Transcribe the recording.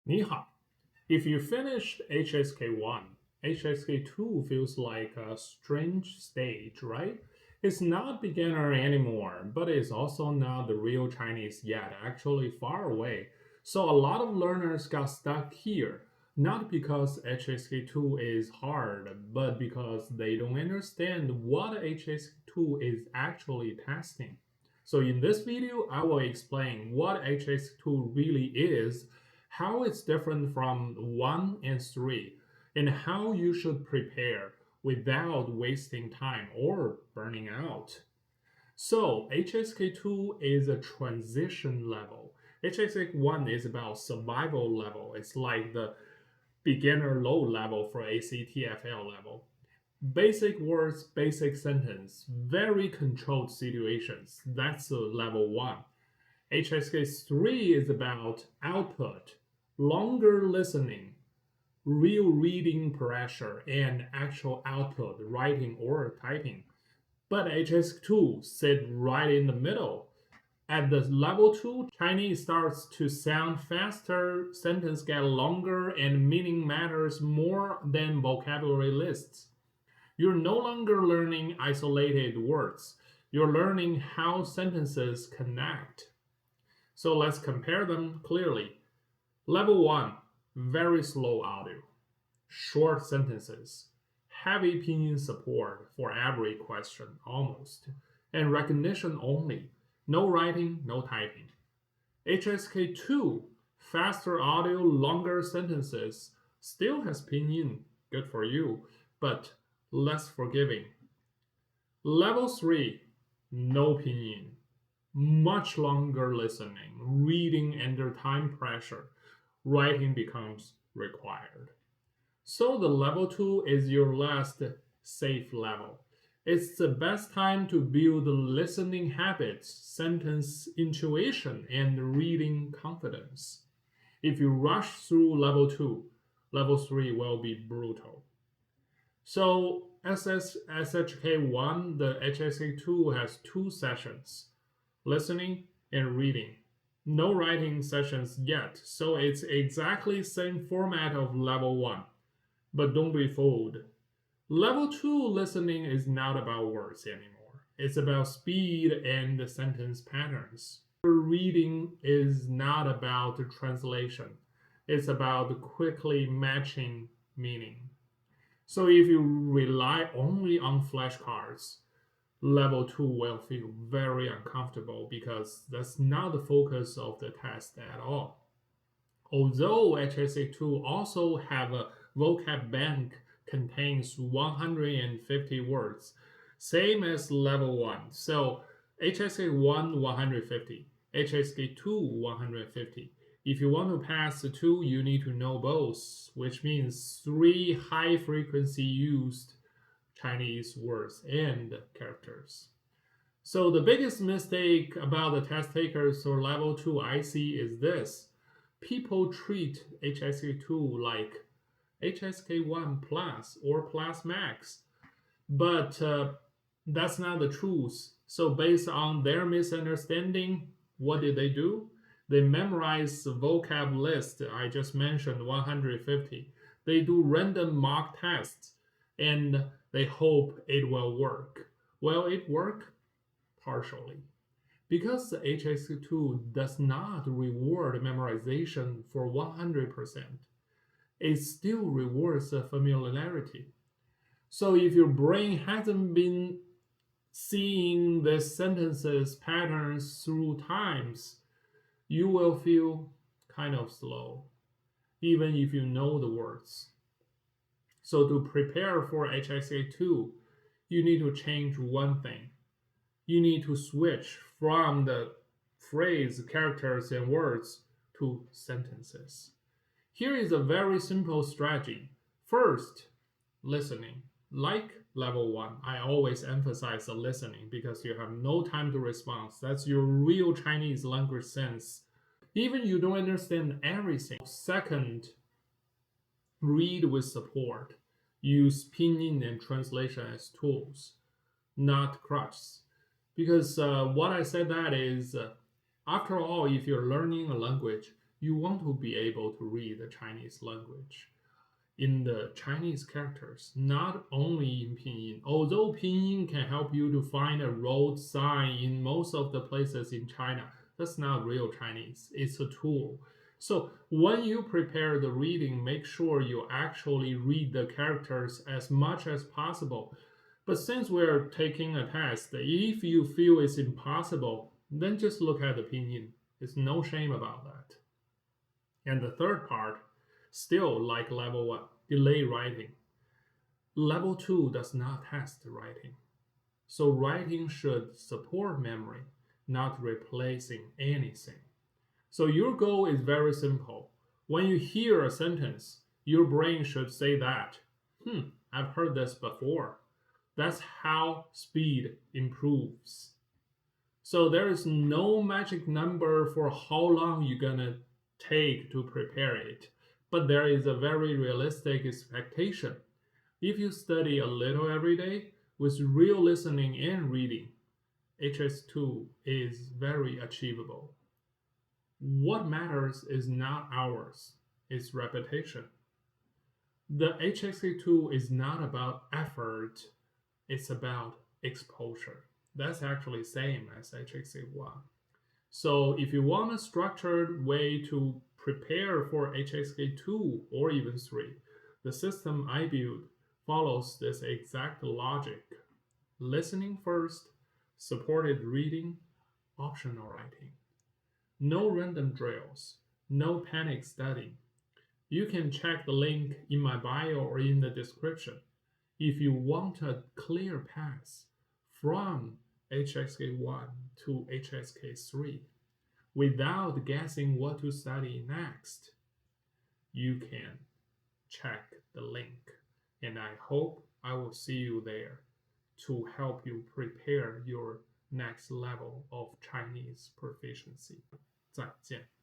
你好. If you finished HSK 1, HSK 2 feels like a strange stage, right? It's not beginner anymore, but it's also not the real Chinese yet, actually far away. So a lot of learners got stuck here, not because HSK 2 is hard, but because they don't understand what HSK 2 is actually testing. So in this video, I will explain what HSK 2 really is, how it's different from 1 and 3, and how you should prepare without wasting time or burning out. So, HSK 2 is a transition level. HSK 1 is about survival level. It's like the beginner low level for ACTFL level. Basic words, basic sentence, very controlled situations. That's level 1. HSK 3 is about output, longer listening, real reading pressure, and actual output, writing or typing. But HSK 2 sit right in the middle. At the level 2, Chinese starts to sound faster, sentences get longer, and meaning matters more than vocabulary lists. You're no longer learning isolated words. You're learning how sentences connect. So let's compare them clearly. Level 1, very slow audio, short sentences, heavy pinyin support for every question almost, and recognition only, no writing, no typing. HSK 2, faster audio, longer sentences, still has pinyin, good for you, but less forgiving. Level 3, no pinyin, much longer listening, reading under time pressure, writing becomes required. So the level 2 is your last safe level. It's the best time to build listening habits, sentence intuition, and reading confidence. If you rush through level 2, level 3 will be brutal. So SHK 1, the HSK 2 has two sessions, listening and reading. No writing sessions yet, so it's exactly same format of level 1. But don't be fooled. Level 2 listening is not about words anymore. It's about speed and sentence patterns. Reading is not about translation. It's about quickly matching meaning. So if you rely only on flashcards, level 2 will feel very uncomfortable because that's not the focus of the test at all. Although HSK 2 also have a vocab bank contains 150 words, same as level 1. So HSK 1 150, HSK 2 150. If you want to pass the 2, you need to know both, which means 3 high frequency used Chinese words and characters. So the biggest mistake about the test takers for level 2 I see is this. People treat HSK 2 like HSK 1 plus or plus max, but that's not the truth. So based on their misunderstanding, what did they do? They memorize the vocab list I just mentioned, 150. They do random mock tests and they hope it will work. Well, it worked partially. Because the HSK 2 does not reward memorization for 100%, it still rewards the familiarity. So if your brain hasn't been seeing the sentences patterns through times, you will feel kind of slow, even if you know the words. So to prepare for HSK 2, you need to change one thing. You need to switch from the phrase, characters, and words to sentences. Here is a very simple strategy. First, listening. Like level 1, I always emphasize the listening because you have no time to respond. That's your real Chinese language sense. Even you don't understand everything. Second, read with support. Use pinyin and translation as tools, not crutches. Because what I said that is, after all, if you're learning a language, You want to be able to read the Chinese language in the Chinese characters, not only in Pinyin. Although Pinyin can help you to find a road sign in most of the places in China, that's not real Chinese. It's a tool. So when you prepare the reading, make sure you actually read the characters as much as possible. But since we're taking a test, if you feel it's impossible, then just look at the Pinyin. There's no shame about that. And the third part, still like level 1, delay writing. Level 2 does not test writing. So writing should support memory, not replacing anything. So your goal is very simple. When you hear a sentence, your brain should say that, I've heard this before. That's how speed improves. So there is no magic number for how long you're gonna take to prepare it, but there is a very realistic expectation. If you study a little every day with real listening and reading, HS2 is very achievable. What matters is not hours, it's repetition. The HSK2 is not about effort, it's about exposure. That's actually same as HSK1. So if you want a structured way to prepare for HSK2 or even 3, the system I built follows this exact logic. Listening first, supported reading, optional writing. No random drills, no panic studying. You can check the link in my bio or in the description if you want a clear path from HSK1 to HSK3 without guessing what to study next. You can check the link, and I hope I will see you there to help you prepare your next level of Chinese proficiency. 再见。